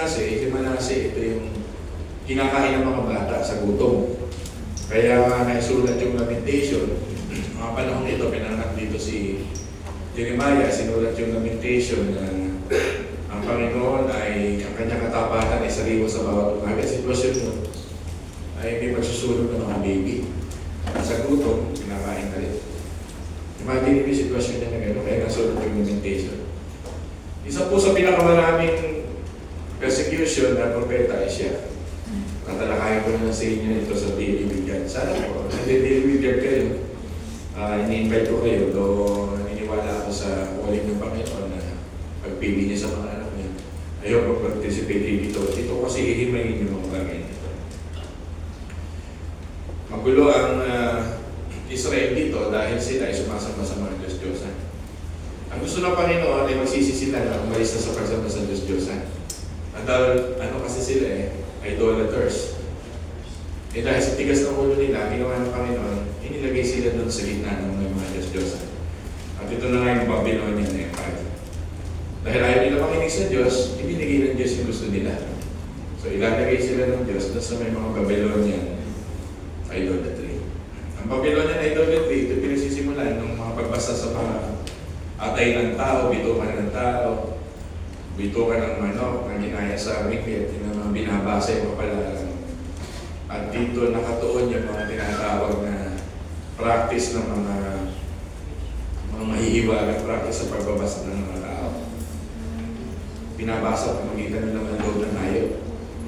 si Manase, ito yung kinakain ng mga bata sa gutom. Kaya nga naisulat yung Lamentation. Mga panahon ito, pinanganak dito si Jeremiah, sinulat yung Lamentation na ang Panginoon ay ang kanyang katapatan ay sariwa sa bawat umaga. Sitwasyon nun ay may magsusunog ng mga baby. At sa gutom, kinakain ka rin. Imagine mo yung sitwasyon niya na gano'n, kaya nasulat yung Lamentation. Isa po sa pinakamaraming persecution na propeta ay siya. Tatalakayan ko na sa inyo ito sa Daily Weekend. Sana po, sa Daily Weekend kayo, ini-invite ko kayo, though naniniwala ako sa calling ng Panginoon na pagpili niya sa mga anak niya. Ayaw mag-participate dito. Dito kasi hihimayin yung mga bagay nito. Magulo ang Israel dito dahil sila ay sumasama sa mga Diyos-Diyosan. Ang gusto ng Panginoon ay magsisi sila na umalis na sa pagsama sa Diyos-Diyosan. At dahil ano kasi sila idolaters. Dahil sa tigas ng ulo nila, ginawa ng Panginoon, inilagay sila doon sa gitna ng mga Diyos-Diyosan. At ito na nga yung Babylonian Empire. Dahil ayaw nila makinig sa Diyos, ibinigay ng Diyos yung gusto nila. So ilalagay sila ng Diyos doon sa may mga Babylonian idolatry. Ang Babylonian idolatry, ito pinagsisimulan ng mga pagbasa sa mga atay ng tao, bitukan ng tao, bitukan ng manok na ginaya sa rikit, yung mga binabasa yung kapalaran. At dito nakatuon yung mga tinatawag na practice ng mga mahihiwagang practice sa pagbabasa ng mga tao. Binabasa at magitan nila ng loob ng hayop.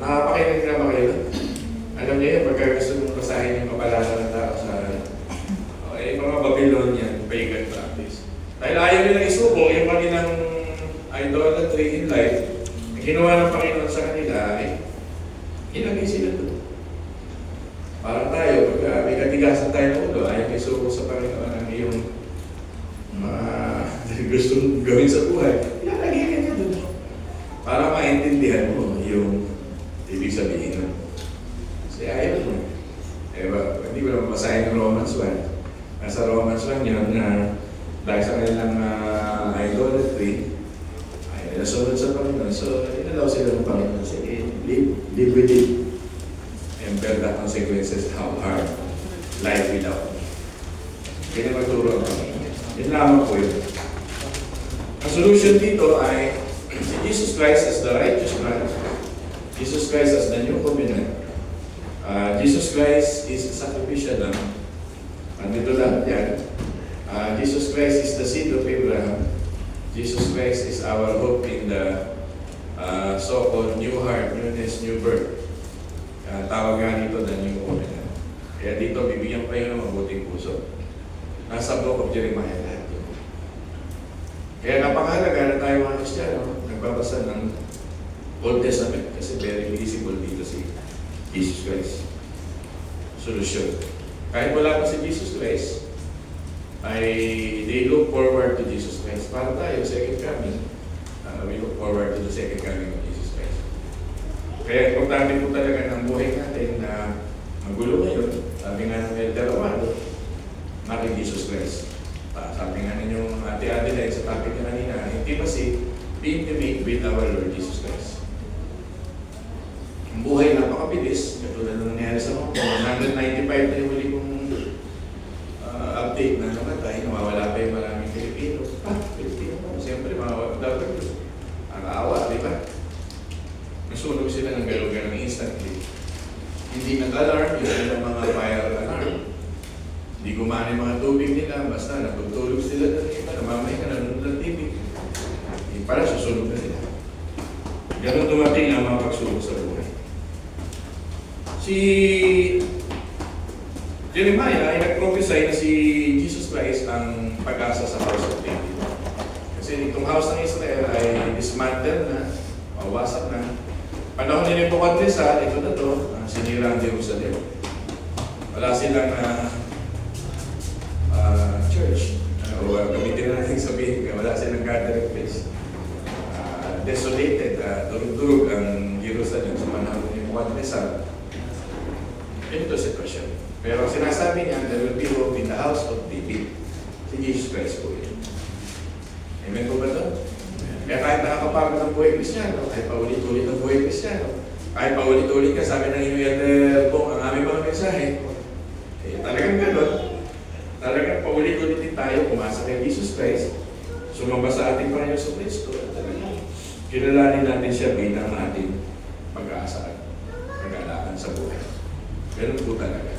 Nakapakinig na ba kayo? Alam niyo yun, pagka gusto mong basahin yung kapalaran ng tao sa mga Babylonian pagan practice. Dahil ayaw nilang isubong yung kanilang idolatry in life, ang ginawa ng Panginoon sa kanila ay ilagay sila doon. Parang tayo, pag may katigasan tayo ng ulo, ayaw may suko sa Panginoon ang iyong gusto gawin sa buhay, ilalagay ka niya doon. Para maintindihan mo yung ibig sabihin nun. Kasi ayaw mo. Hindi ko naman basahin ng Romans 1. Nasa Romans 1 yun na dahil sa kanilang idolatry, nasunod sa Panginoon. So, inalaw sila ng Panginoon. Sige, live with it. And bear the consequences how hard life without me. Kaya magturo ang Panginoon. Yun lamang po yun. Ang solution dito ay si Jesus Christ as the righteous man. Jesus Christ as the new covenant. Jesus Christ is a sacrificial lamb. Andito lahat yan. Jesus Christ is the seed of Abraham. Jesus Christ is our hope in the so-called new heart, newness, new birth. Tawag nga dito the new covenant. Kaya dito, bibigyan pa yun ng mabuting puso. Nasa book of Jeremiah lahat yun. Kaya napakahalaga na tayo mga Kristiyano, nagbabasa ng Old Testament kasi very visible dito si Jesus Christ. Solusyon. Kahit wala pa si Jesus Christ, ay they look forward to Jesus Christ. Para tayo, second coming, we look forward to the second coming of Jesus Christ. Kaya importante po talaga ng buhay natin na magulo ngayon. Sabi nga ng Elder Romano, nakit Jesus Christ. Sabi nga ninyong ate-ate dahil sa topic na kanina, intimacy, be intimate with our Lord Jesus Christ. Ang buhay napakabilis, katulad ng nangyari sa mga 195 na yung huli kong update na namatay, nawawala pa yung maraming Pilipino. Pilipino pa. Siyempre, mga OFW. Nakaawa, di ba? Nasunog sila ng galaw-galang instantly. Hindi nag-alarm, yun ang mga fire alarm. Hindi gumana yung mga tubig nila, basta natutulog sila na iba, namamay ka, nanonood ng TV. Para susunog na sila. Ganun dumating ang mga pagsubok sa buhay. Si Jeremiah ay nag-prophesy na si Jesus Christ ang pag-asa sa house of David. Kasi itong house ng Israel ay dismantled na, mawasak na. Panahon ni Nebuchadnezzar, ito na to, sinira ang Jerusalem. Wala silang church. O gamitin na natin sabihin, wala silang gathering place. Desolated, durug-durug ang Jerusalem sa panahon ni Nebuchadnezzar. Ito sitwasyon. Pero sinasabi niya, there will be hope in the house of David. Si Jesus Christ po yun. Amen po ba ito? Kaya kahit nakakapagod ang buhay Kristyano, kahit paulit-ulit ang buhay siya. No? Kahit paulit-ulit ka, sabi ng inyong elder po, ang aming mga mensahe, eh, talagang gano'n. Talagang paulit-ulit din tayo, pumasa kay Jesus Christ, sumamba sa ating Panginoon sa Kristo. Talagang kilalanin natin siya bilang ating pag-asa at pag-alakan sa buhay. Ganun po talaga.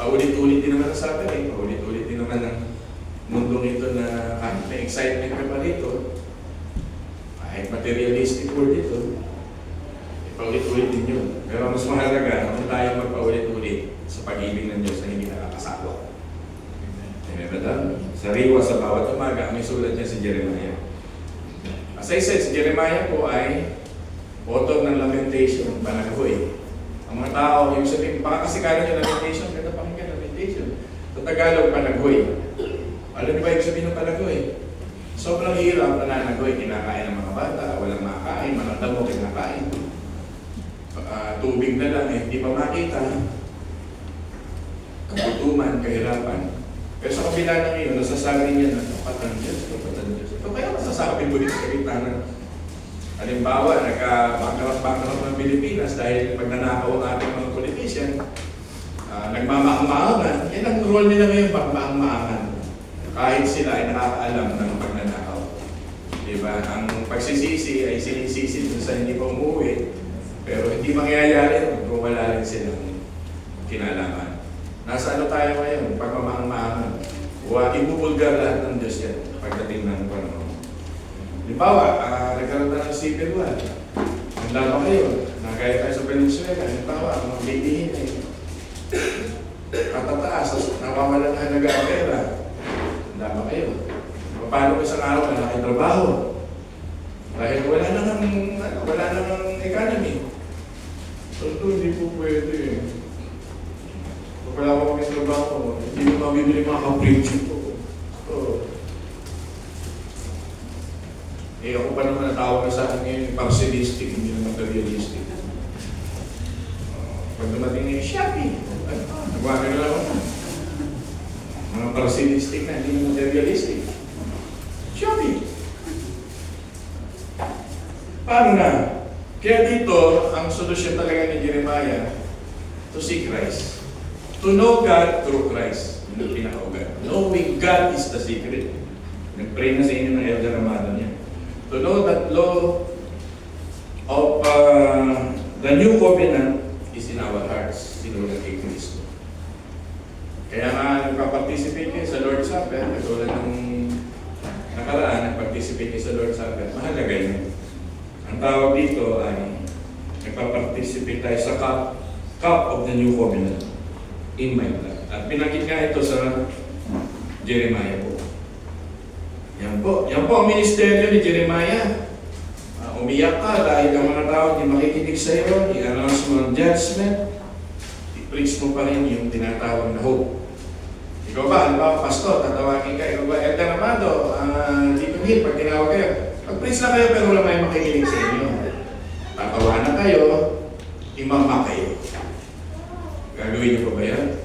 Paulit-ulit din naman ang sabi eh. Paulit-ulit din naman ang mundong ito na kahit may excitement ka pa rito, kahit materialistic world ito, paulit-ulit din yun. Pero mas mahalaga kung tayo magpaulit-ulit sa pag-ibig ng Diyos na hindi nakakasawa. Sariwa sa bawat umaga, may sulat niya si Jeremiah. As I said, si Jeremiah po ay author ng Lamentation, Panagahoy. Ang mga tao, yung sabihin, baka kasi kala nyo Lamentation, ganda pakinggan Lamentation. Sa Tagalog, Panagahoy. Alam niyo ba yung sabihin ng Panagahoy? Sobrang hirap na nanagahoy, kinakain ng mga bata, walang makain, mga damo kinakain. Tubig na lang, eh, hindi pa makita. Kagutuman, kahirapan. Pero sa kabila ng iyon, nasasabi niya na kapatan Diyos, kapatan Diyos. Ito kaya masasabi mo dito sa kita ng halimbawa, nagka-bankrupt ng Pilipinas dahil pagnanakaw ang ating mga politician, nagmamaang-maangan, yan ang role nila ngayon, pagmaang-maangan. Kahit sila ay nakakaalam ng pagnanakaw. Diba? Ang pagsisisi ay sinisisi dun sa hindi pa umuwi, pero hindi mangyayari kung wala rin silang kinalaman. Nasa ano tayo ngayon? Pagmamaang-maangan. Ibubulgar lahat ng Diyos yan pagdating ng panahon. Halimbawa, nagkaroon na ng civil war. Handa ba kayo? Nagaya tayo sa Venezuela. Halimbawa, mga bibihin ay katataas, nawawala na halaga ang pera. Handa ba kayo? Paano ko isang araw na nakitrabaho? Dahil wala na ng economy. So, ito hindi po pwede eh. Kung wala ko kami trabaho, hindi mo mabibili mga ka-preaching ko. So, eh ako pa naman natawag na sa akin ngayon, parcelistic, hindi na materialistic. Pag dumating yung Shopee, nagawa na lang ako. Mga parcelistic na, hindi na materialistic. Shopee. Paano na? Kaya dito, ang solusyon talaga ni Jeremiah, to see Christ. To know God through Christ. Yun ang pinakaugat. Knowing God is the secret. Nag-pray na sa inyo ng Elder Amado niya. To know that law of the new covenant is in our hearts. Sinulat kay Kristo. Kaya nga nagpa-participate kayo sa Lord's Supper. Katulad ng nakaraan, nag-participate kayo sa Lord's Supper. Mahalaga yun. Ang tawag dito ay nagpa-participate tayo sa cup of the new covenant. In my blood. At pinakit nga ito sa Jeremiah po. Yan po ang ministeryo ni Jeremiah. Umiyak ka dahil ang mga tao hindi makikinig sa iyo, i-announce mo ang judgment, i-preach mo pa rin yung tinatawag na hope. Ikaw ba, halimbawa, pastor, tatawagin ka, ikaw ba, Elder Amado, Deacon Hill, pag tinawag kayo, pag-preach lang kayo pero wala may makikinig sa inyo. Tatawanan kayo, imama kayo. Gagawin niyo pa ba yan?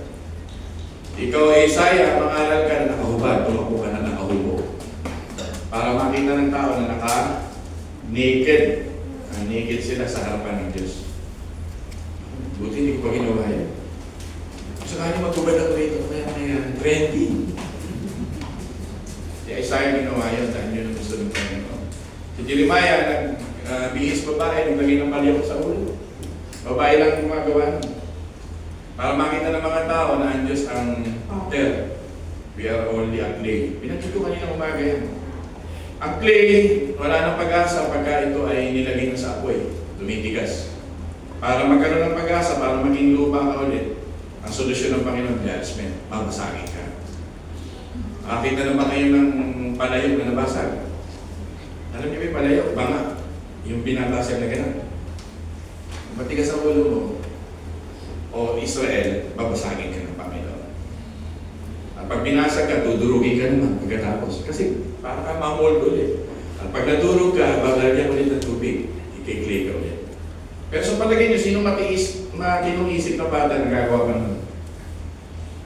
Ikaw ay Isaiah, mangaral ka na nakahubad, tumakbo ka na nakahubo. Para makita ng tao na naka-naked. Naked sila sa harapan ng Diyos. Buti hindi ko pa ginawa yan. Gusto ka niyo maghubad ako rito, kaya trendy. Si Isaiah ginawa yan dahil yun ang gusto ng Panginoon. Si Jeremiah, nagbihis babae, naglagay ng paliyok sa ulo. Babae lang gumagawa. Para makita ng mga tao na ang Diyos ang author. We are only a clay. Pinagkito kanina umaga yan. Ang clay, wala nang pag-asa pagka ito ay nilagay na sa apoy. Tumitigas. Para magkaroon ng pag-asa, para maging lupa ka ulit, ang solusyon ng Panginoon, judgment, babasagin ka. Makakita na ba kayo ng palayok na nabasag? Alam niyo ba palayok? Banga. Yung binabasag na gano'n. Matigas ang ulo mo, o Israel, babasagin ka ng Panginoon. At pag binasag ka, dudurugin ka naman pagkatapos. Kasi para ka mamold ulit. At pag nadurog ka, babalagyan ulit ng tubig. I-clay ka ulit. Pero sa palagay nyo, sino matinong isip na bata na gagawa ka nun?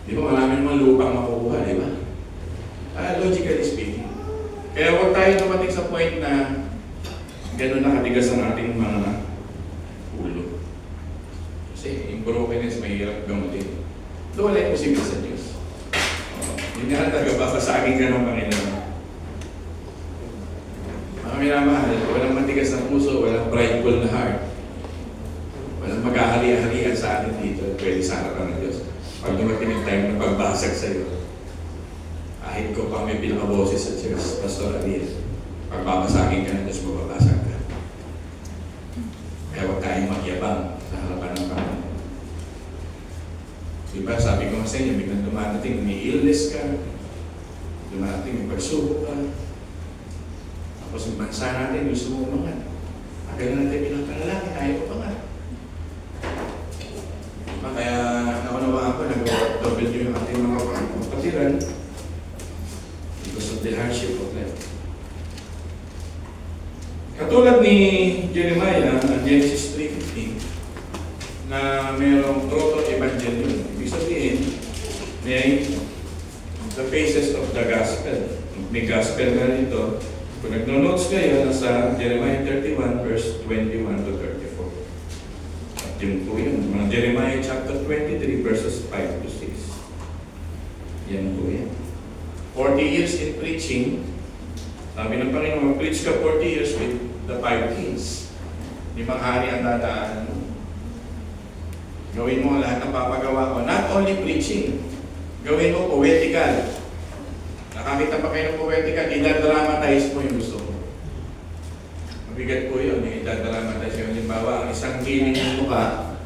Di ba marami naman lupang makukuha, di ba? Logically speaking. Kaya huwag tayo dumating sa point na gano'n nakatigas ang ating mga mahirap gamutin. Ito wala yung posible sa Diyos. Hindi nga talaga papasagin ka ng Panginoon. Mga minamahal, walang matigas na puso, walang prideful na heart. Walang maghahali-halian sa atin dito. Pwede sa harapan ng Diyos. Pag dumating yung time na pagbasag sa iyo, kahit ko pa may pinakaboses sa Diyos, Pastor Ariel, pagbabasagin ka ng Diyos, mababasag ka. Kaya huwag tayong magyabang sa harapan ng Panginoon. Diba, sabi ko nga sa inyo, biglang dumadating, may illness ka, dumadating, may pagsubok ka. Tapos yung bansa natin, gusto mo umangat. Agad na natin pinapanalangin, ayaw pa nga. Diba, kaya naunawaan ko, nag-W yung ating mga kapatiran because of the hardship of life. Katulad ni Jeremiah, Genesis 3:15, na mayroong proto-evangelium. Ibig sabihin, may the faces of the gospel. May gospel na rito. Kung nagno-notes kayo, nasa Jeremiah 31 verse 21 to 34. At yun po yun. Mga Jeremiah chapter 23 verses 5 to 6. Yan po yan. 40 years in preaching. Sabi ng Panginoon, mag-preach ka 40 years with the 5 kings. 5 hari ang dadaanan mo. Gawin mo lahat ng papagawa ko. Not only preaching. Gawin mo poetical. Nakakita pa kayo ng poetical, idadramatize mo yung gusto mo. Mabigat po yun, idadramatize yun. Halimbawa, ang isang healing ng mukha,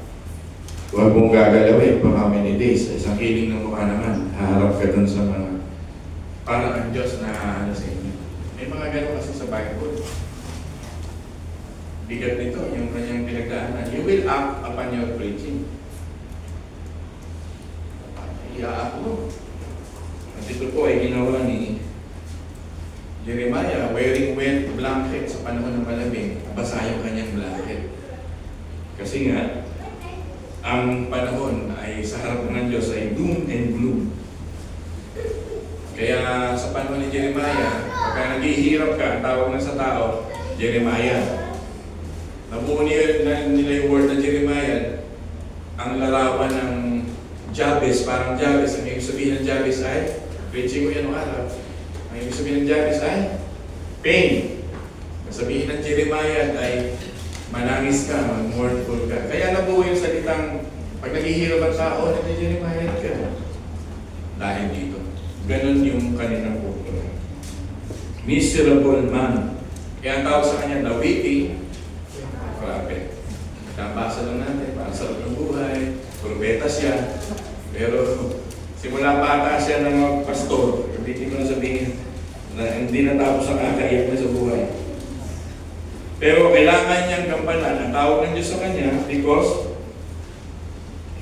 huwag mong gagalawin for how many days. Isang healing ng mukha naman, haharap ka dun sa mga parang ang Diyos na ano sa inyo. May mga gano'n kasi sa Bible. Bigat nito, yung kanyang pinagdaanan. You will act upon your preaching. Iyaak mo. At ito po ay ginawa ni Jeremiah, wearing wet blanket sa panahon ng malamig. Basa yung kanyang blanket. Kasi nga, ang panahon ay sa harap ng Diyos ay doom and gloom. Kaya sa panahon ni Jeremiah, pagka naghihirap ka, ang tawag na sa tao, Jeremiah. Nabuo nila yung word na Jeremiah, ang larawan ng Jabez, parang Jabez. Ang ibig sabihin ng Jabez ay, preaching ko yan ng araw. Ang ibig sabihin ng Jabez ay, pain. Ang sabihin ng Jeremiah ay, manangis ka, mournful ka. Kaya nabuo yung salitang, pag naghihirap ang tao, ni Jeremiah ka. Dahil dito. Ganon yung kanilang kultura. Miserable man. Kaya ang tawag sa kanya, the witty, prophet. Nabasa lang natin, parang sarap ng buhay, propeta siya. Pero simula bata siya ng mga pastor, hindi ko na sabihin na hindi natapos ang kakaiyak na sa buhay. Pero kailangan niyang gampanan ang tawag ng Diyos sa kanya because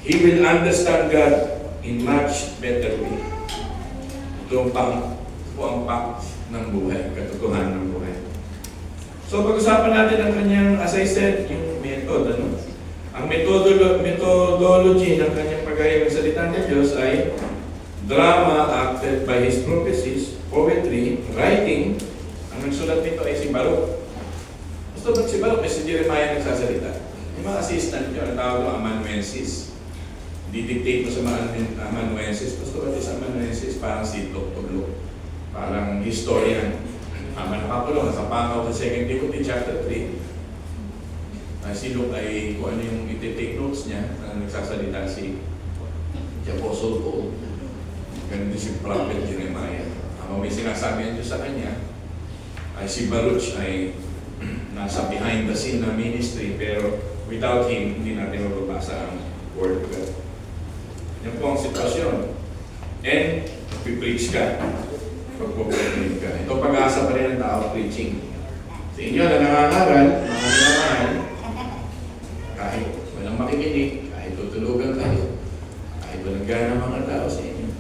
he will understand God in much better way. Ito ang pact ng buhay, katotohanan ng buhay. So pag-usapan natin ang kanyang, as I said, yung method, ano? Ang methodology ng kanyang pagayag ng salita ng Diyos ay drama acted by his prophecies, poetry, writing. Ang nagsulat nito ay si Baruch. Gusto ba si Baruch ay si Jeremiah nagsasalita? Yung mga assistant nyo, ang tawag mo amanuensis. Didictate mo sa mga amanuensis. Gusto ba sa amanuensis? Parang si Dr. Luke. Parang historian. Manapapulo, sa pangaw sa 2 Timothy chapter 3. Si Luke ay kung ano yung iti-take notes niya na nagsasalita si Apostle Paul. Ganun din si Prophet Jeremiah. Ang may sinasabi ang Diyos sa kanya ay si Baruch ay nasa behind the scene na ministry pero without him, hindi natin mababasa ang Word of God. Yan po ang sitwasyon. And, preach ka. Pagpupunin ka. Ito pag-asa pa rin ng tao, preaching. Sa inyo na nangangaral, mga nangangaral, kahit walang makikinig, kahit tutulugan kayo, kahit walang gana mga tao sa inyo,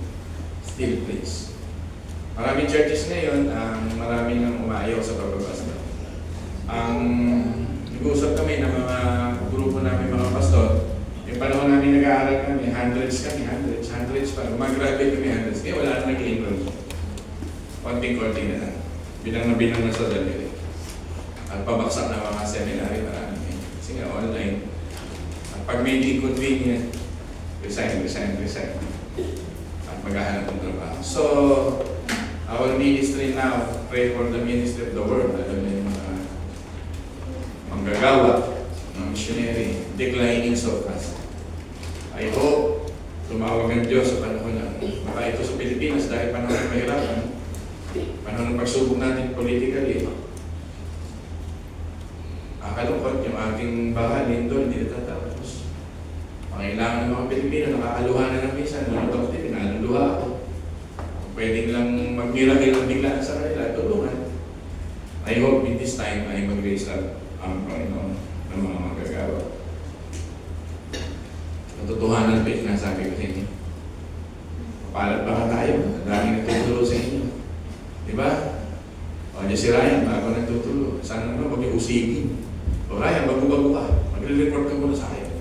still preach. Maraming churches ngayon, marami nang umayaw sa pagbabasa. Nag-uusap kami ng mga grupo namin, mga pastor, yung panahon namin nag-aaral kami, hundreds pa. Mag-graduate kami hundreds. Kaya wala na nag-enroll. Konting-konting na lang. Bilang na sa daliri. At pabaksak na mga seminary, marami. Kasi nga online. At pag may inconvenient, resign. At maghahanap ng trabaho. So, our ministry now, pray for the ministry of the world. Alam niyo yung mga manggagawa, mga missionary, declining so fast. I hope tumawag ng Diyos sa panahon na baka ito sa Pilipinas dahil panahon ng mahirapan, panahon ng pagsubok natin politically. Kalungkot yung ating bahalin doon, hindi natatapos. Pangailangan ng mga Pilipino, nakakaluha na ng minsan. Nung din, pinaluluha ako. Pwedeng lang mag-miracle lang bigla sa kanila, tulungan. I hope in this time ay mag-raise up ang Panginoon ng mga magagawa. Katotohanan pa yung sinasabi ko sa inyo. Papalat pa ka tayo, ang daming nagtutulo sa inyo. Diba? O, niya si Ryan, bago nagtutulo. Sana naman huwag niyo usigin. O Ryan, bago-bago ka. Magre-report ka muna sa akin.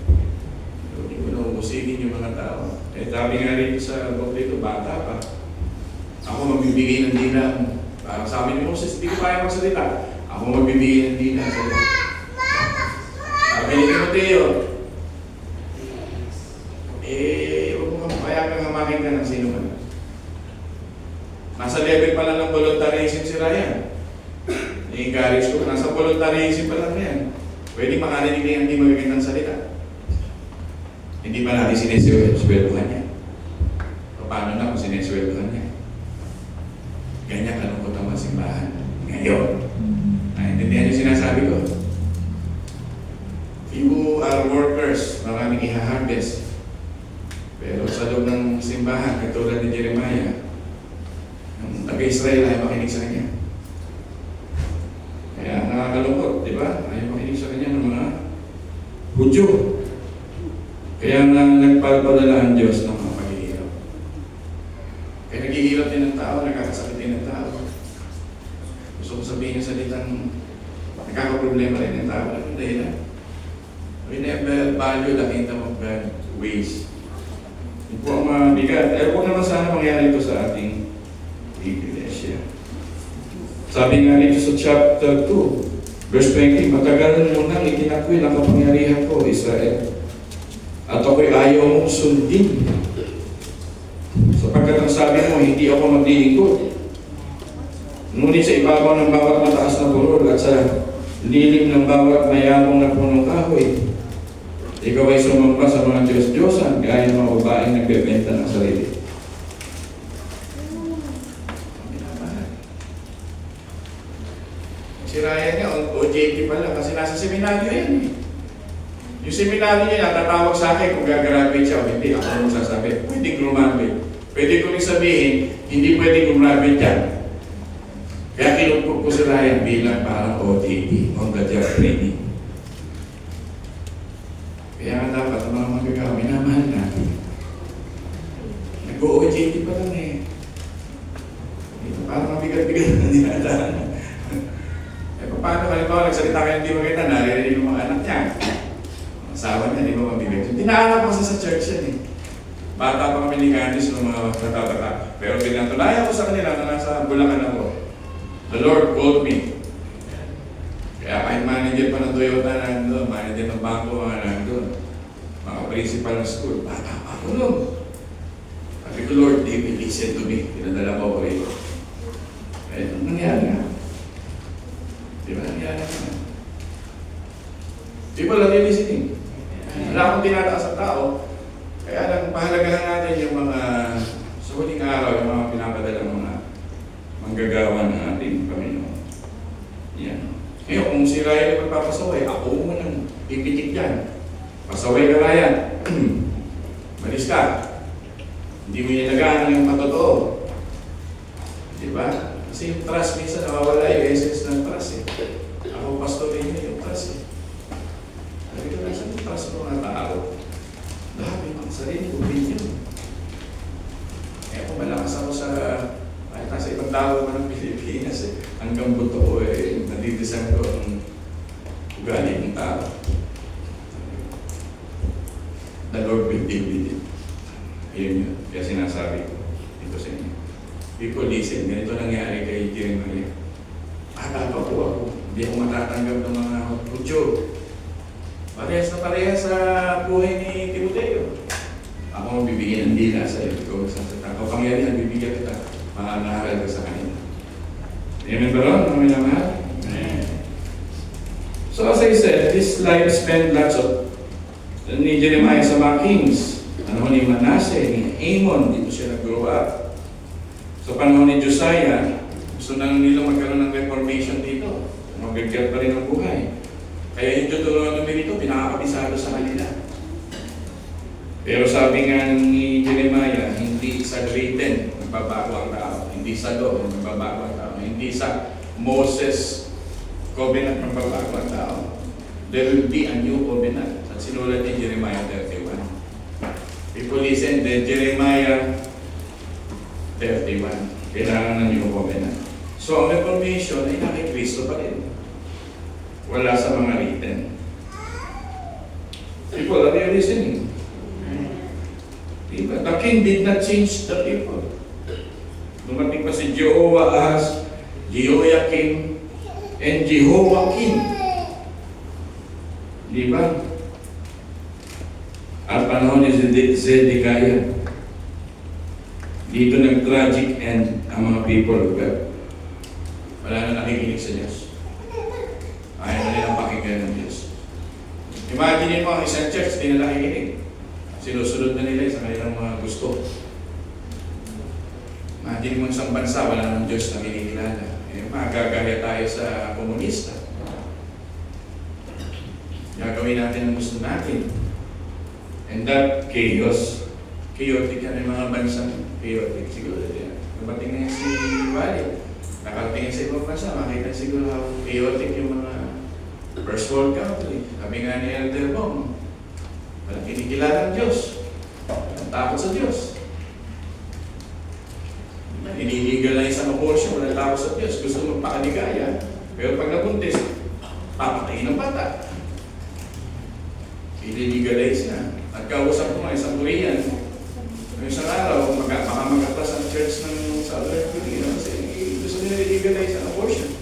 Hindi ko na usigin yung mga tao. Eh, sabi nga rin sa book dito, bata pa. Ako magbibigay ng dinan. Parang sabi ni Moses, hindi ko kaya magsalita. Ako magbibigay ng dinan sa iyo. Sabi ni Timoteo, huwag mo kaya kang hamakin ka ng sino man. Nasa level pa lang ng voluntarism si Ryan. I-encourage ko, nasa voluntarism pa lang yan. Pwede makarinig na yung hindi magagandang salita. Hindi pa natin sinesweldohan niya. Paano na kung sinesweldohan niya? Ganyan kalungkot ang simbahan. Ngayon, naintindihan yung sinasabi ko. You are workers, maraming iha-harvest. Pero sa loob ng simbahan, katulad ni Jeremiah, ang taga-Israel ay makinig sa kanya. Kaya nakakalungkot, di ba? Ayaw makinig sa kanya ng mga Hudyo. Kaya nga nagpapalala ang Diyos ng mga paghihirap. Kaya naghihirap din ng tao, nakakasakit din ng tao. Gusto ko sabihin ng salitang nakakaproblema rin ng tao. Anong dahilan? We never value the kingdom of God ways. Ito po ang mabigat. Huwag naman sana mangyari ito sa ating iglesia. Sabi nga nito sa chapter 2, verse 20, matagal mo nang itinakwil ang kapangyarihan ko, Israel. At ako'y ayaw mong sundin. Sapagkat ang sabi mo, hindi ako maglilingkod. Ngunit sa ibabaw ng bawat mataas na burol at sa lilim ng bawat mayamong na punong kahoy, ikaw ay sumamba sa mga Diyos-Diyosan, gaya ng mga babaeng nagbebenta ng sarili. Si Ryan niya, OJT pala, kasi nasa seminaryo yan eh. Yung seminaryo niya, natatawag sa akin kung gagraduate siya o hindi. Ako nung sasabi, pwede graduate. Pwede ko rin sabihin, hindi pwede graduate yan. Kaya kinupok ko si Ryan bilang parang OJT, on the job training. Kaya nga dapat ang mga magagawa, minamahal natin. Nag-OJT pa lang eh. Parang mabigat-bigat na dinadaan. Paano halimbawa nagsalita kayo hindi maganda, naririnig yung mga anak niya. Asawa niya, di ba mabigat? Tinaanak ko sa church yan eh. Bata pa kami ni Candice ng mga natatata. Pero pinatunayan ko sa kanila na nasa Bulacan ako. The Lord called me. Kaya kahit manager pa ng Toyota nandun, manager ng bangko mga nandun, mga principal ng school, bata pa ako nun. Sabi ko, Lord, they will listen to me. Pinadala ko rito. Kaya anong nangyari nga? Di ba nangyari naman? Di ba lang listening? Wala akong tinataas sa tao. Kaya lang, pahalagahan natin yung mga sa huling araw, yung mga pinapadala mga manggagawa ng ating Panginoon. Yan. Ngayon, kung si Ryan ay magpapasaway, ako mo nang pipitik yan. Pasaway ka Ryan. Malis ka. Hindi mo nilagaan yung patotoo. Di ba? Kasi yung trust, minsan nawawala yung essence ng trust eh. Ako pastor rin yung trust eh. Sabi ko, saan yung trust mo mga tao? Dami ang sarili ko, opinion. Eh kung malakas ako sa, kahit nasa ibang tao man ng Pilipinas eh, hanggang buto ko eh, nadidesign ko ang ugali ng tao. The Lord will deal with it. Ayun yun, kaya sinasabi ko dito sa inyo. People listen, ganito nangyari kay Jeremiah. Akala pa po ako, hindi ako matatanggap ng mga Hudyo. Parehas na parehas sa buhay ni Timoteo. Ako ang bibigyan ng dila sa'yo. Ikaw magsasalita. Kapangyarihan, bibigyan kita. Mahangaral ka sa kanila. Amen ba ron? Mga minamahal? So as I said, this life spent lots of ni Jeremiah sa mga kings. Ano ni Manasseh, ni Amon, dito siya nag-grow up. Sa panahon ni Josiah, gusto na nila magkaroon ng reformation dito. Magagyan pa rin ang buhay. Kaya yung Deuteronomy nito, pinakakabisado sa kanila. Pero sabi nga ni Jeremiah, hindi sa written, magbabago ang tao. Hindi sa law, magbabago ang tao. Hindi sa Moses covenant, magbabago ang tao. There will be a new covenant. At sinulat ni Jeremiah 31. People listen, then Jeremiah 31. Kailangan ng new covenant. So, ang reformation ay nakikristo pa rin. Wala sa mga written. People, are you listening? Diba? The king did not change the people. Dumating pa si Jehoahaz, Jehoiakim, and Jehoiakim. Diba? At panahon ni Zedekiah, dito nag-tragic end ang mga people of God. Wala na nakikinig sa Diyos. Ayaw na nilang pakinggan ng Diyos. Imagine mo ang isang church, di na nakikinig. Sinusunod na nila sa kanilang mga gusto. Imagine mo isang bansa, wala ng Diyos na kinikilala. Magagaya tayo sa komunista. Gagawin natin ang gusto natin. And that chaos, chaotic yan yung mga bansang chaotic. Siguro yan. Nabating na yan si Wally. Nakarating sa ibang bansa, makita siguro how chaotic yung mga first world country. Sabi nga ni Elder Bong, walang kinikilala ng Diyos. Walang takot sa Diyos. Iniligal na isang abortion, walang takot sa Diyos. Gusto magpakaligaya. Pero pag nabuntis, papatayin ng bata. Ililegalize na. At kausap ko nga isang Korean, isang araw, baka mag-atras ang church ng Southern Korea kasi gusto nila i-legalize ang abortion.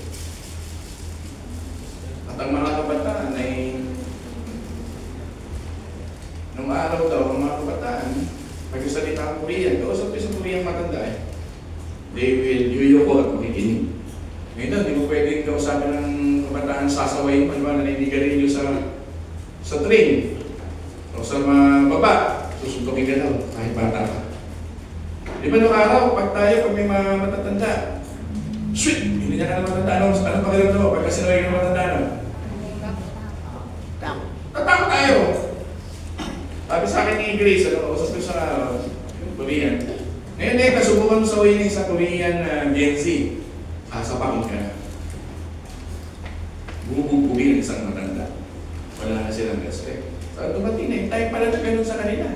At ang mga kabataan ay nung araw daw, ang mga kabataan, pagkasalita ang Korean, kausap ko isang Korean matanda they will yuyoko at makikinig. Ngayon, di mo pwedeng kausapin ng kabataan sasawayin pa naman na niligarilyo sa train o sa mga baba. Susuntokin ka daw, kahit bata ka. Di ba nung araw, pag may mga matatanda, sweet! Hindi niya ka na matanda. Anong pakiramdam mo? Pagka sinaway ka na matanda, no? Tatakot tayo! Sabi sa akin ni Grace, usap ko sa Korean. Ngayon kasubukan mo sa uwi ng isang Korean Gen Z. Sasapakin ka na. Bububugin ng isang matanda. Wala na silang respect. So, dumating na, tayo pala na ganun sa kanila.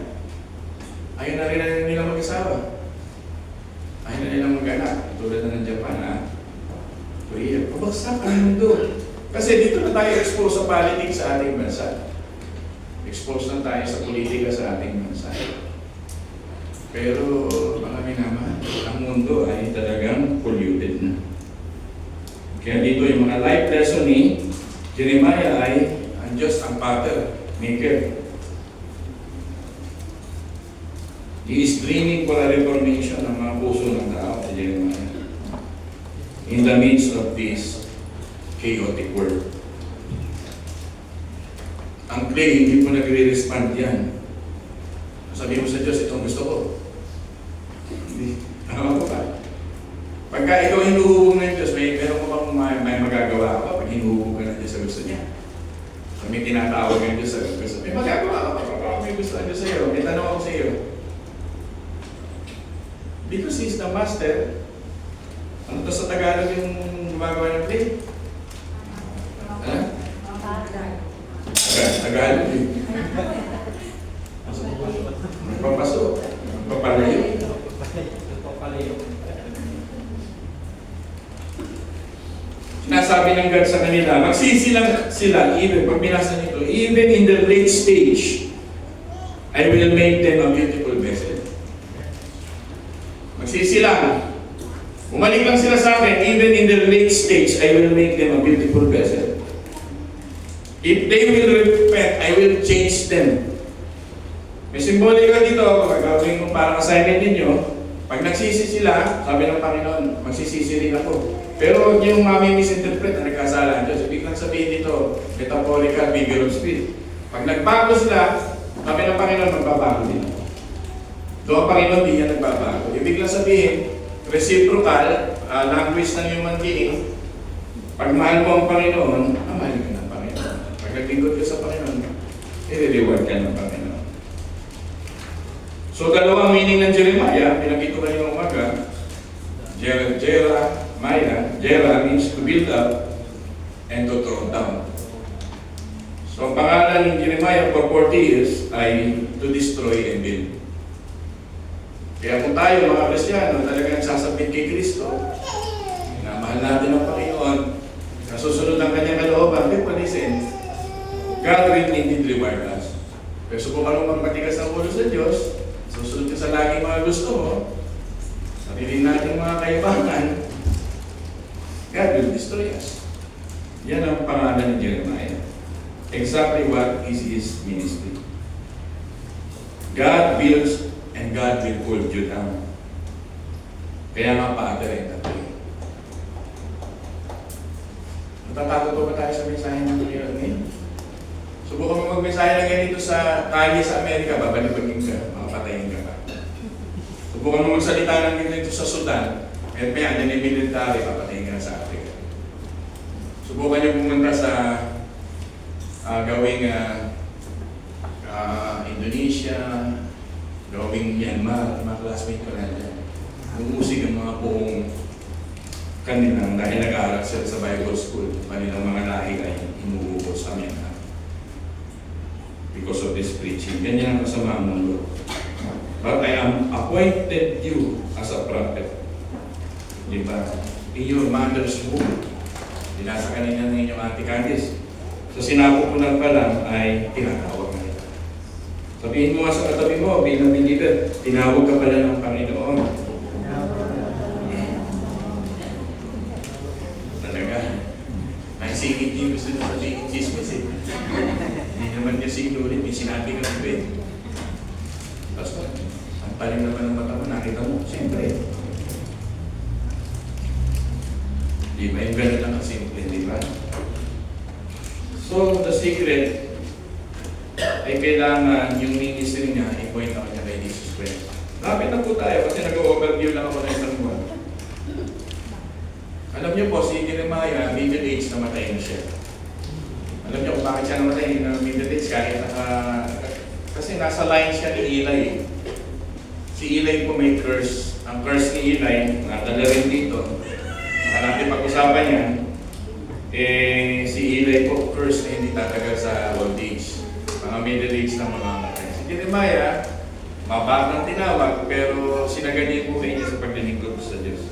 Ayaw na rin na nila mag-asawa. Ayaw na nilang mag-anak. Tulad na ng Japan, Korea. Pabagsak ang mundo. Kasi dito na tayo expose sa politics sa ating bansa. Expose na tayo sa politika sa ating bansa. Pero, mga minamahal, ang mundo ay talagang polluted na. Kaya dito yung mga life lesson ni Jeremiah ay ang Diyos ang Father, Maker. He is dreaming for a reformation ng mga puso ng tao sa Jeremiah in the midst of this chaotic world. Ang clay, hindi mo nagre-respond yan. Sabi mo sa Diyos, itong gusto ko. Hindi. Tama ko ba? Pagka ikaw hinuhubog ng Diyos, meron ko bang may magagawa ka pag hinuhubog ka ng Diyos sa gusto niya? So, may tinatawag ng Diyos sa gusto. May magagawa ka pag may gusto ng Diyos sa iyo. May tanong ako sa iyo. Because He's the Master, ano to sa Tagalog yung gumagawa ng clay? Tagalog eh. Magpapaso. Magpapalayo. Sinasabi ng God sa kanila, magsisilang sila, even, pag binasa nito, even in the late stage, I will make them a beautiful vessel. Magsisilang. Umalik lang sila sa akin, even in the late stage, I will make them a beautiful vessel. If they will repent, I will change them. May simbolika dito, gagawin mo parang assignment ninyo. Pag nagsisi sila, sabi ng Panginoon, magsisisi rin ako. Pero yung mami misinterpret na nagkasala ang Diyos, ibig lang sabihin dito, metaphorical figure of speech. Pag nagbago sila, sabi ng Panginoon, magbabago din ako. Doon ang Panginoon, di yan nagbabago. Ibig lang sabihin, reciprocal, language ng human being, pag mahal mo ang Panginoon, mahal ka ng Panginoon. Pag naglingkod ka sa Panginoon, i-reward ka ng Panginoon. So, dalawang meaning ng Jeremiah, pinakita ko kayo ng umaga. Jera means to build up and to throw down. So, ang pangalan ng Jeremiah for 40 years ay to destroy and build. Kaya kung tayo, mga Kristiyano, talagang sasabit kay Kristo, minamahal natin ang Panginoon, nasusunod ang kanyang kalooban, listen, God will indeed reward us. Pero subukan mo magmatigas ng ulo sa Diyos, susunod ka sa laging mga gusto mo, sarili natin mga kaibangan, God will destroy us. Yan ang pangalan ni Jeremiah. Exactly what is his ministry. God builds and God will pull you down. Kaya nga pa-direct natin. Natatakot ba tayo sa mensahe ng ngayon? Subukan mo mag-mensahe na ganito sa kalye sa Amerika, babalibagin ka, makapatayin ka pa. Subukan mo magsalita ng ganito sa Sudan, at may andyan yung military, papatayin ka na sa Africa. Subukan niyo pumunta sa gawing Indonesia, gawing Myanmar, mga classmate ko na dyan. Umusig ang mga buong kanilang dahil nag-aaral sila sa Bible School, kanilang mga lahi ay inuubos sa Myanmar. Because of this preaching. Ganyan ang kasama ang mundo. But I am appointed you as a prophet. Diba? In your mother's womb. Dinasa kanina ng inyong Ate Candice. So sinapupunan pa lang ay tinatawag na ito. Sabihin mo nga sa katabi mo, bilang believer, tinawag ka pala ng Panginoon. Talaga. May singit niyo gusto na sabihin chismis eh. Hindi naman niya sinulit, may sinabi ka ng bed. Basta, ang paling naman ng mata mo, nakita mo, siyempre. Di ba? Yung ganun lang kasimple, di ba? So, the secret ay kailangan yung ministry niya, i-point out niya kay Jesus Christ. Lapit na po tayo kasi nag-overview lang ako ng isang buwan. Alam niyo po, si Jeremiah, middle age namatay na siya. Alam niyo kung bakit siya namatay na middle age kahit kasi nasa line siya ni Eli. Si Eli po may curse. Ang curse ni Eli, nadala rin dito. Natin pag-usapan yan, si Eli po curse na hindi tatagal sa old age. Mga middle age na mamamatay. Si Jeremiah, mabakang tinawag, pero sinagani po niya sa paglilingkod sa Diyos.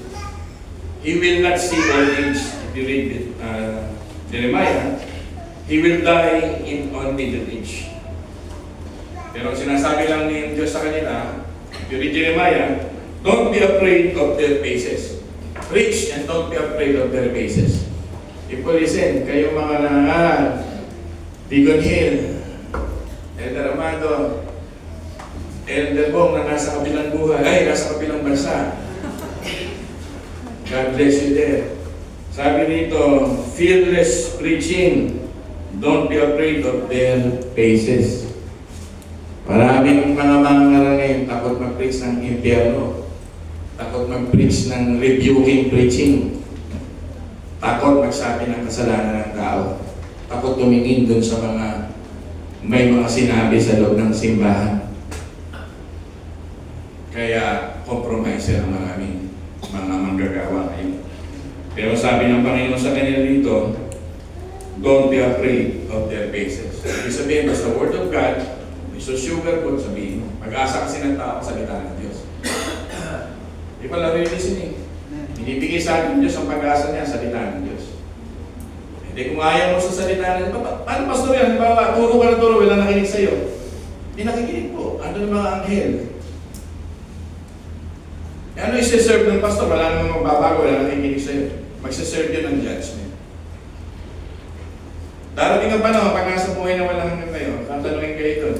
He will not see old age. If you read it, Jeremiah, he will die on middle age. Pero sinasabi lang ni Diyos sa kanila, if you read Jeremiah, don't be afraid of their faces. Preach and don't be afraid of their faces. People listen, kayo mga nangangaral, Deacon Hill, Elder Amado, Elder Bong na nasa kabilang buhay, nasa kabilang bansa. God bless you there. Sabi rito, fearless preaching, don't be afraid of their faces. Maraming mga mangangaral ngayon takot mag-preach ng impyerno. Takot mag-preach ng rebuking preaching. Takot magsabi ng kasalanan ng tao. Takot tumingin dun sa mga may mga sinabi sa loob ng simbahan. Kaya compromise ang maraming mga manggagawa ngayon. Pero sabi ng Panginoon sa kanila dito, don't be afraid of their faces. Ibig sabihin, basta word of God, so sugar po sabihin. Pag-asa kasi ng tao, salita ng Diyos. Di ba lang listening? Binibigay sa atin Diyos ang pag-asa niya, salita ng Diyos. Hindi kung ayaw mo sa salita ng Diyos, paano pastor yan? Halimbawa, turo ka na turo, wala nakinig sa'yo. Hindi nakikinig po. Ano ng mga anghel? Ano isi-serve ng pastor? Wala namang magbabago, wala nakikinig sa'yo. Magsiserve yun ng judgment. Darating ang panahon, pag nasa buhay na walang hanggang kayo, tatanungin kayo doon.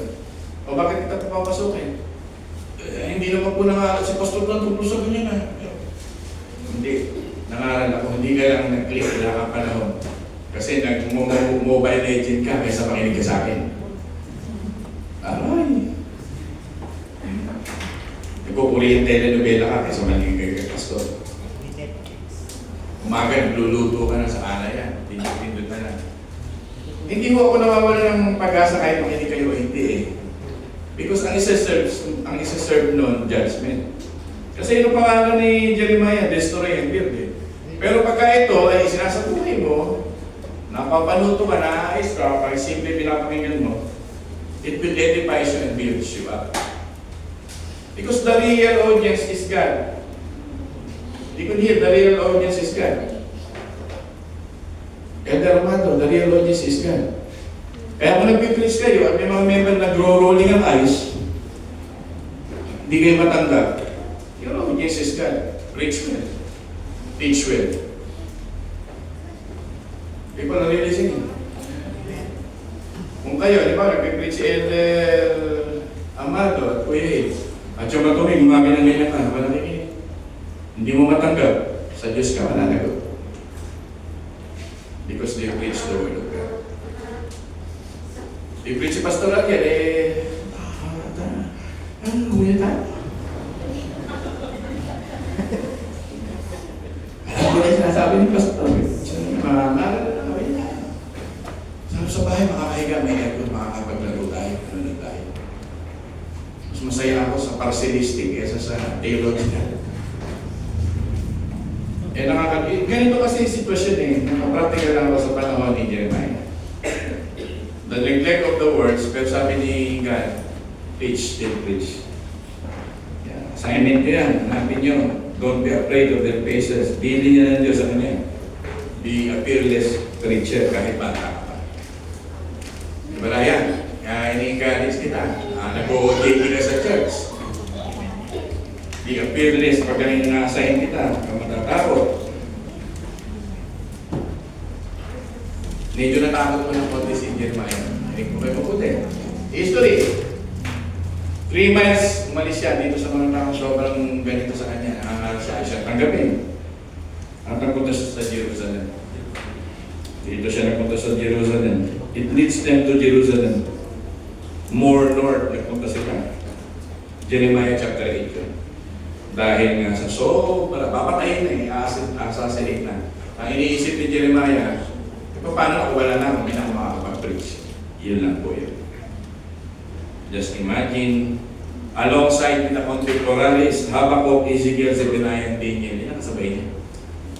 O bakit kita papapasukin? Hindi naman po nangaral si Pastor ng tungkol sa ganyan na. Hindi. Nangaral ako. Hindi ka lang nag-click. Wala kang panahon. Kasi nag-mobile legend ka kaysa makinig ka sa akin. Aray. Nagkukuryang telenovela ka kaysa makinig kay Pastor. Umaga, nagluluto ka na sa ana yan. Tindot na lang. Hindi mo ako nawawala ng pag-asa kahit makinig kayo o hindi eh. Because ang isa-serve nun, judgment. Kasi yung pangalan ni Jeremiah, destroy and build eh. Pero pagka ito ay sinasabuhay mo, napapanuto ka, naayos ka, pag simple pinapakinggan mo, it will edify you and build you up. Because the real audience is God. You can hear the real audience is God. Elder Armando, the real audience is God. Kaya kung nagpipreach kayo at may mga member na grow-rolling ang eyes, hindi kayo matanggap. Your audience is God. Preach well. Teach well. People are really listening. Kung kayo, di ba, nagpipreach si Elder Amado at Kuya Hale, at yung matumig, gumagin ng ganyan ka, wala nakikinig. Hindi mo matanggap, sa Diyos ka mananagot. Because they preach the word of God. They preach si Pastor at yan, huwag tayo. Alam ko na sinasabi ni Pastor, sa bahay, makakahiga, may aircon, makakapaglaro tayo, ano tayo. Mas masaya ako sa parcellistic kaysa sa theological. Ganito kasi yung sitwasyon eh. Nakapractical lang ako sa panahon ni Jeremiah. The neglect of the words, pero sabi ni God, preach, still preach. Yeah. Assignment ko yan, hanapin nyo. Don't be afraid of their faces. Bili niya ng Diyos sa kanya. Be a fearless preacher kahit bata ka pa. Diba yan? Kaya ini-encourage kita. Nag-o-OJT ka sa church. Be a fearless pag ganyan na-assign kita. Kung matatakot. Medyo natakot ko ng konti si Jeremiah. Hindi ko kayo mabuti. History. 3 miles umalis siya dito sa mga taong sobrang ganito sa kanya. Siya tanggapin. At nagpunta siya sa Jerusalem. Dito siya nagpunta sa Jerusalem. It leads them to Jerusalem. More north, nagpunta sila. Jeremiah chapter 8 yun. Dahil nga sa sobra, papatayin na eh, assassinate na. Ang iniisip ni Jeremiah, paano ako wala na akong makakapag-preach? Yun lang po yun. Just imagine, alongside with the contemporaries, Habakkuk, Ezekiel, Zephaniah, and Daniel, yun ang kasabay niya.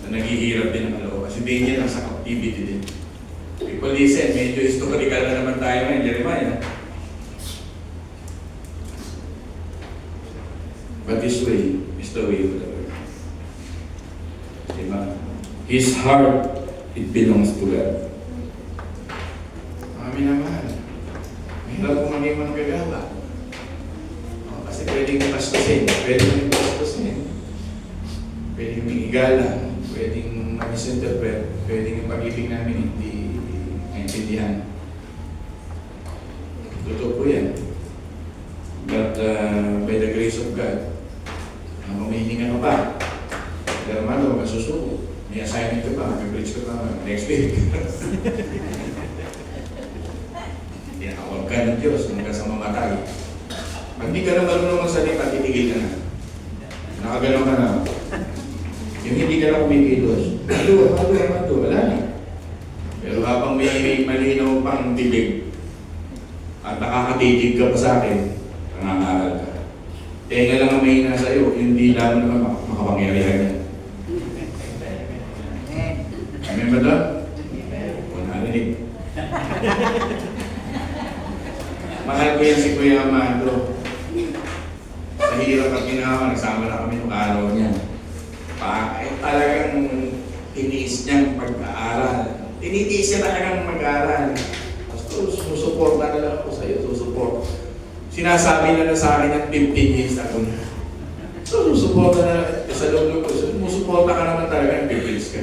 Na naghihirap din ang kaloob. Kasi Daniel nasa captivity din. People listen, medyo historical na naman tayo ngayon, Jeremiah. But this way is the way of the Lord. Diba? His heart, it belongs to God. Mami naman, mahirap kung maging manggagala. Kasi pwedeng ipastusin, pwedeng igala, pwedeng misinterpret, pwedeng yung pag-ibig namin hindi maintindihan. Totoo po yan. But by the grace of God, humihinga ka pa. Pero naman, huwag masusuko. May assignment ka pa, may preach ka pa next week. Tinakawag ka ng Diyos hanggang sa mamatay. Pag di ka na marunong magsalita, titigil ka na. Nakagalaw ka na. Yung hindi ka na kumikilos, wala na. Pero habang may malinaw pang bibig at nakakatitig ka pa sa akin, nangangaral ka. Tenga lang ang mahina sa'yo, hindi lang naman makapangyarihan yan. Amen ba doon? Kung narinig. Mahal ko yan si Kuya Amado. Sa hirap at ginawa, nagsama na kami nung araw niya. Talagang tiniis niyang pag-aaral. Tinitiis niya talagang mag-aaral. Pastor, susuporta na lang ako sa'yo, susuport. Sinasabi na sa akin ng 15 years ako na. So, susuporta na sa loob ko. Susuporta ka naman talaga ng 15 years ka.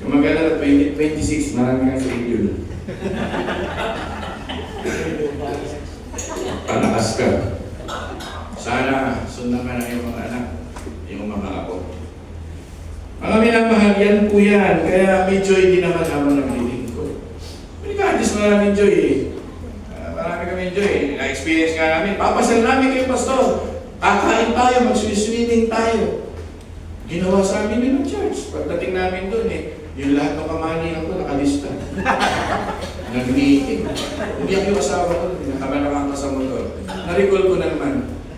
Yung maganda na 2026, marami kang schedule. ka. Sana sundan ka ng iyong mga anak, iyong mga apo. Mga minamahal, yan po yan. Kaya may joy din naman habang naglilingkod ko. Regardless, maraming joy eh. Marami kami joy eh. Na-experience nga namin. Papasal namin kayo, pastor. Kakain tayo, mag-swimming tayo. Ginawa sa amin yun ng church. Pagdating namin doon eh, yung lahat ng kamanihan ko nakalista. Nag-meeting. Umiyak yung asawa ko, pinakamalakang ka sa motor. Na-recall ko na naman,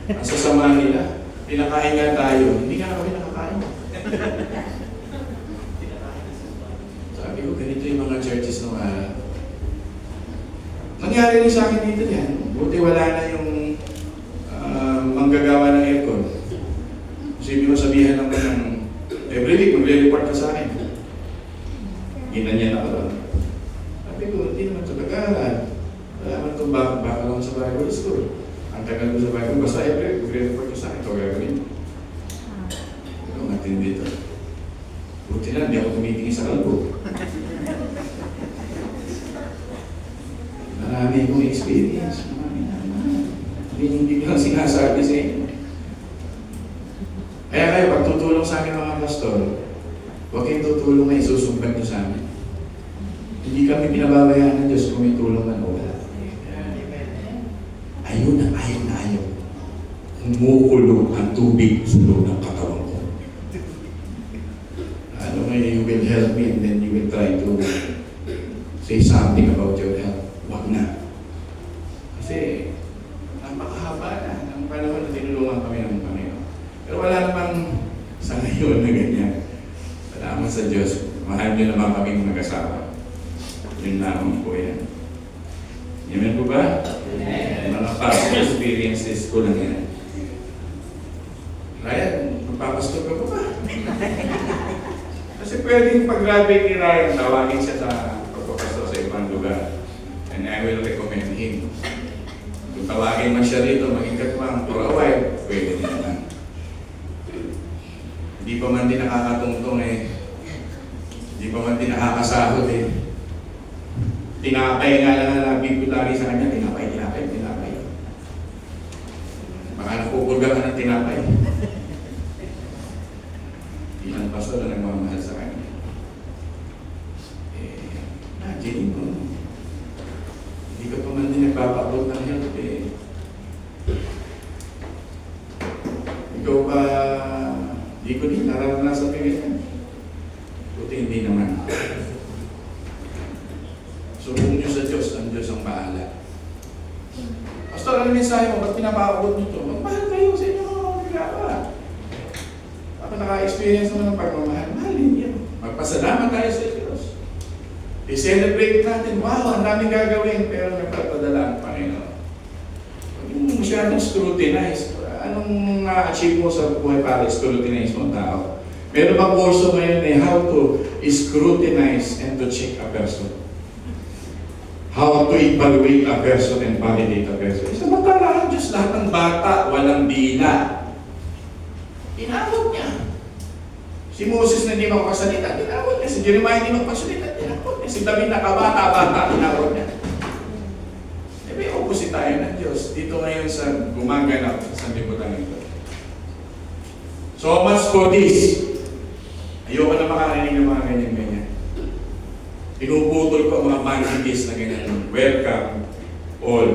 ang sasama nila, pinakain nga tayo, hindi nga kami nakakain. Sabi ko, ganito yung mga churches ng araw. Nangyari rin sa akin dito yan. Buti wala na yung manggagawa ng aircon. Kasi mo sabihan naman ng every week, magre-report ka sa akin. Ginanyan ako doon. Sabi ko, hindi naman ito nag-aaral. Wala naman itong baka lang sa Bible School. Ang tagal ko sa Bible, basta every week, magre-report ka sa akin. Ito gagawin. Ito, matindi ito. Buti na, hindi ako tumitingin sa kalbo. Marami akong experience. Marami naman. Hindi ko lang sinasabi sa inyo. Kaya kayo, pag tutulong sa akin mga pastor, huwag kayong tutulong na isusumbat nyo sa amin. Hindi kami pinababayaan ng Diyos kung may tulong man o wala. Ayun na ayaw. Umukulong ang tubig sa loob ng katawan ko. Ano ngayon, you will help me and then you will try to say something about your health. Huwag na. Kasi, napakahaba na ng panahon na tinulungan kami ng Panginoon. Pero wala namang sa ngayon na ganyan. Salamat sa Diyos. Mahal niyo naman kaming mag-asawa. Yun lamang po yan. Amen po ba? Amen. Mga past experiences ko lang yan. Ryan, magpapastor ka po ba? Kasi pwedeng pag-graduate ni Ryan, tawagin siya sa pagpapastor sa ibang lugar. And I will recommend him. Kung tawagin man siya rito, maging katwang for a while, pwede din naman. Hindi pa man din nakakatungtong eh. Hindi pa man din nakakasahod eh. Tinapay nga lang na nabig ko lagi sa kanya, tinapay. Baka napupulga ka ng tinapay. Ilang pastor na nagmamahal sa kanya. Imagine mo. Hindi ka pa man din nagpapabot ng help eh. Ikaw ba, hindi ko din naranasan ko yan. Buti hindi naman. Subukan nyo sa Diyos, ang Diyos ang bahala. Pastor, ano mensahe mo? Ba't pinapakabot nyo ito? Magmahal kayo sa inyo mga magagawa. Ako naka-experience naman ng pagmamahal. Mahalin yan. Magpasalamat tayo sa Diyos. I-celebrate natin. Wow, ang daming gagawin. Pero nagpapadala ang Panginoon. Huwag mo masyadong scrutinize. Anong na-achieve mo sa buhay para scrutinize mo ang tao? Meron bang kurso ngayon eh, how to scrutinize and to check a person? How to evaluate a person and validate a person. Samantala ang Diyos, lahat ng bata, walang bila. Tinawag niya. Si Moses na hindi makakasalita, tinawag niya. Si Jeremiah hindi makakasalita, tinawag niya. Si David na kabata-bata, tinawag niya. Eh, may opposite tayo ng Diyos. Dito ngayon sa gumaganap sa sanlibutan ito. So much for this. Ayoko na makarinig ng mga ganyan-ganyan. Pinuputol ko ang mga managis na ganyan. Welcome all.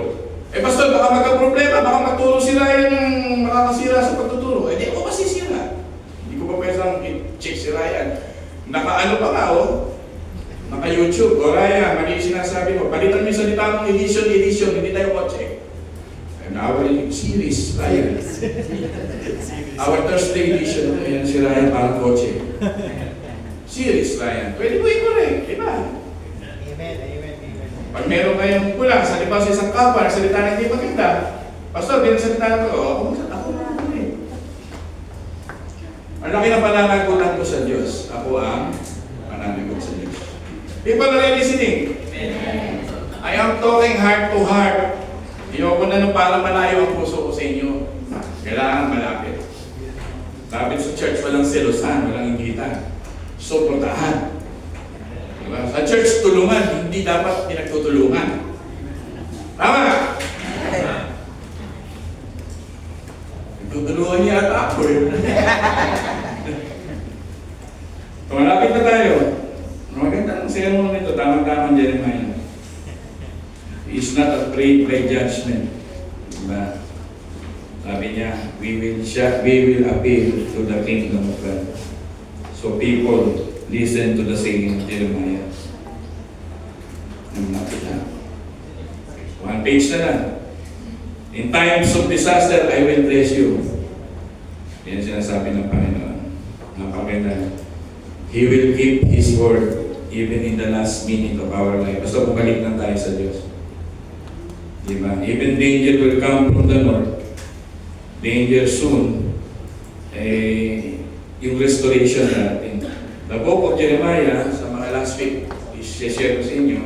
Eh pastor, baka magka-problema, baka magturo sila yan ng makakasira sa pagtuturo. Eh di ako masisira. Hindi ko pa pwesang i-check si Ryan. Naka-ano pa nga naka-YouTube. O Ryan, mali sinasabi mo. Palitan mo yung salita mong edition, hindi tayo kotse. And our series, Ryan. Our Thursday edition, ayan si Ryan parang kotse. Series, Ryan. Pwede mo i-correct, di ba? Amen. Pag meron kayong kulang, sa liba sa isang kapwa, nagsalita na hindi maganda, pastor, binagsalita na ko, ako na. Ang laki ng pananagutan ko sa Diyos. Ako ang pananagot sa Diyos. People are listening. I am talking heart to heart. Ayoko na nung parang malayo ang puso ko sa inyo. Kailangan malapit. Lapit sa church, walang selosan, walang inggitan. Suportahan. Diba? Sa church, tulungan, hindi dapat pinagtutulungan. Tama! ako yun. Malapit na tayo. Maganda ang sermon nito, tamang-tamang Jeremiah. He is not afraid by judgment. Diba? Sabi niya, we will appeal to the kingdom of God. So people, listen to the saying of Jeremiah. Malapit na. One page na lang. In times of disaster, I will bless you. Yan sinasabi ng Panginoon. Napakaganda. He will keep His word even in the last minute of our life. Basta bumalik lang tayo sa Diyos. Diba? Even danger will come from the north. Danger soon. Yung restoration natin. The book of Jeremiah, sa mga last week, i-share ko sa inyo,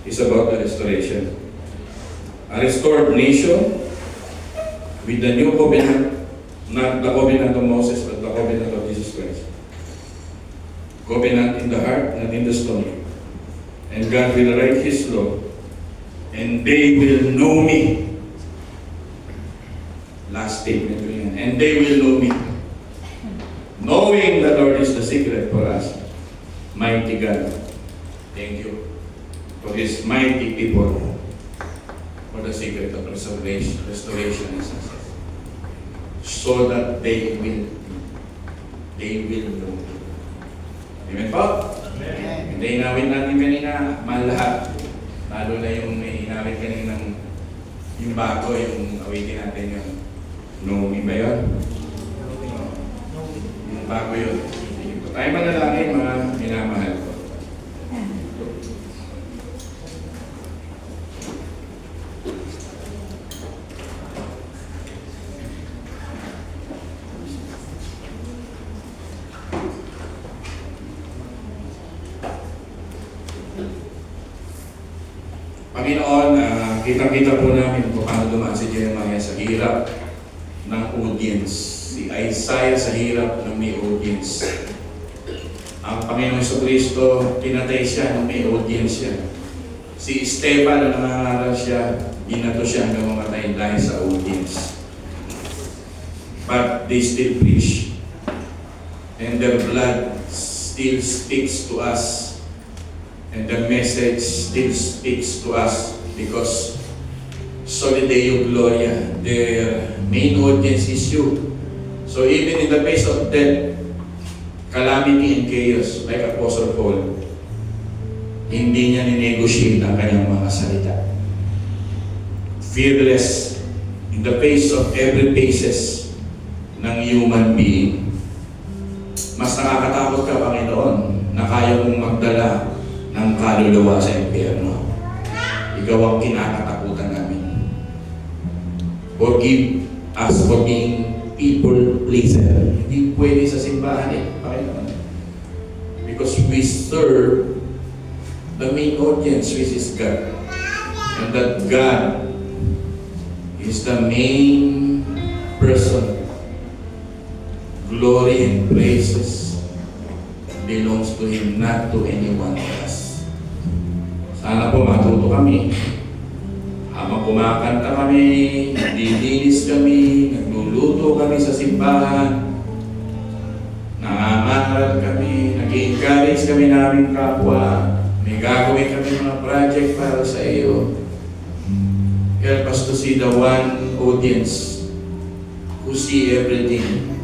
is about the restoration. A restored nation with the new covenant, not the covenant of Moses, but the covenant of Jesus Christ. Covenant in the heart, not in the stone. And God will write His law, and they will know me. Last statement ko yan. And they will know me. Knowing the Lord is the secret for us. Mighty God. Thank you for His mighty people, for the secret of restoration and success. So that they will know. Amen po? Amen. Hindi inawin natin kanina, mahal lahat. Lalo na yung inawin kanina yung bago, yung awitin natin yung know me ba yun? Yung bago yun. Tayo manalangin, mga minamahal ko. Panginoon, kita-kita po namin kung paano dumaan si Jeremiah sa hirap ng audience. Si Isaiah sa hirap ng may audience. Ang Panginoong Jesucristo, pinatay siya ng may audience siya. Si Esteban, na nangangaral siya, binato siya hanggang mamatay dahil sa audience. But they still preach. And their blood still speaks to us. And the message still speaks to us because Soli Deo Gloria, their main audience is you. So even in the face of death, calamity and chaos, like Apostle Paul, hindi niya ninegotiate ang kanyang mga salita. Fearless in the face of every faces ng human being. Mas nakakatakot ka, Panginoon, na kaya mong magdala ng kaluluwa sa impyerno. Ikaw ang kinakatakutan namin. Forgive us for being people pleaser. Hindi pwede sa simbahan Panginoon. Because we serve the main audience, which is God. And that God is the main person. Glory and praises belongs to Him, not to anyone else. Sana po matuto kami. Habang kumakanta kami, naglilinis kami, nagluluto kami sa simbahan, nangangaral kami, nag-i-encourage kami namin kapwa, may gagawin kami mga project para sa iyo. Help us to see the one audience who see everything,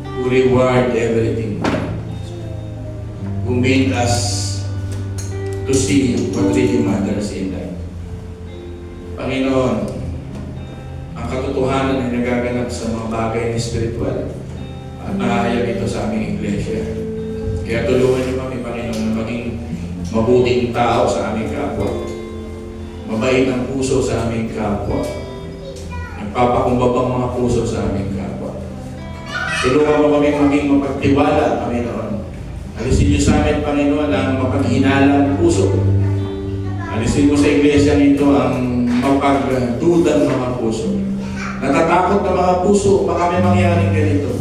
who reward everything, who made us to see what really matters in life. Panginoon, ang katotohanan ay nagaganap sa mga bagay na spiritual at nahayag ito sa aming iglesia. Kaya tulungan niyo kami, Panginoon, na maging mabuting tao sa aming kapwa. Mabait ang puso sa aming kapwa. Nagpapakumbabang mga puso sa aming kapwa. Tulungan mo kami maging mapagtiwala, Panginoon. Alisin niyo sa amin, Panginoon, ang mapaghinala ng puso. Alisin mo sa iglesia nito ang mapagdudang mga puso. Natatakot na mga puso, baka may mangyaring ganito.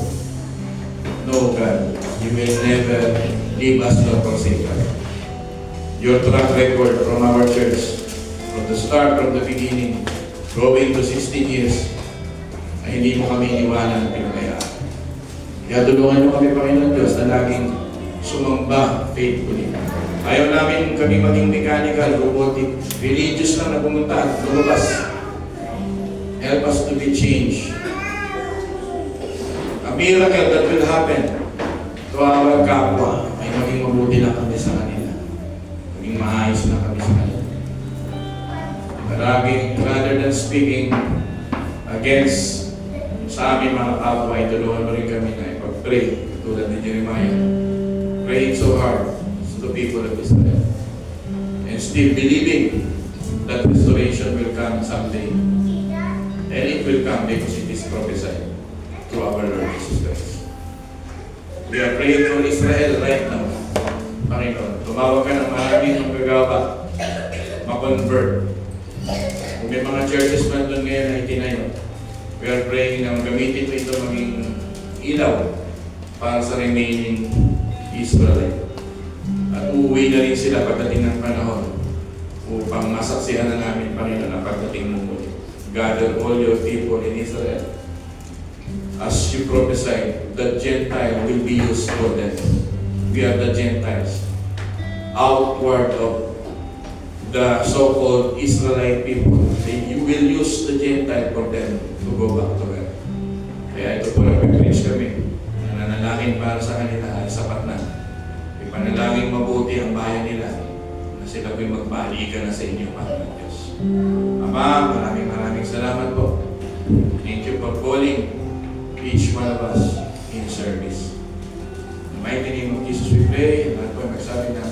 No, God, you will never leave us nor forsake us. Your track record from our church, from the start, from the beginning, going to 16 years, ay hindi mo kami iniwanan at pinagayaan. Kaya tulungan niyo kami, Panginoon Diyos, na laging sumamba faithfully. Ayaw namin kami maging mechanical, robotic, religious lang na pumunta at lumabas. Help us to be changed. A miracle that will happen to our kapwa ay maging mabuti lang kami sa kanila. Maging maayos lang kami sa kanila. Rather than speaking against sa aming mga kapwa, ay tulungan mo rin kami na ipag-pray tulad ni Jeremiah. Praying so hard to the people of Israel. And still believing that restoration will come someday. And it will come because it is prophesied through our Lord Jesus Christ. We are praying for Israel right now. Panginoon, tumawag ka ng maraming ng gagawa, ma-convert. Kung may mga churches man doon ngayon na itinayo, we are praying na gamitin mo ito maging ilaw para sa remaining Israel. At uuwi na rin sila pagdating ng panahon upang masaksihan na namin, Panginoon, ang pagdating mo muli. Gather all your people in Israel. As you prophesied, the Gentile will be used for them. We are the Gentiles. Outward of the so-called Israelite people, you will use the Gentile for them to go back to God. Kaya ito po nag-preach kami. Nananalangin para sa kanila ay sapat na. Ipanalangin mabuti ang bayan nila na sila po'y magbalikan na sa inyo, Panginoon Diyos. Ama, maraming salamat po. Thank you for calling each one of us in service. In the mighty name of Jesus we pray, and po ay magsabi na,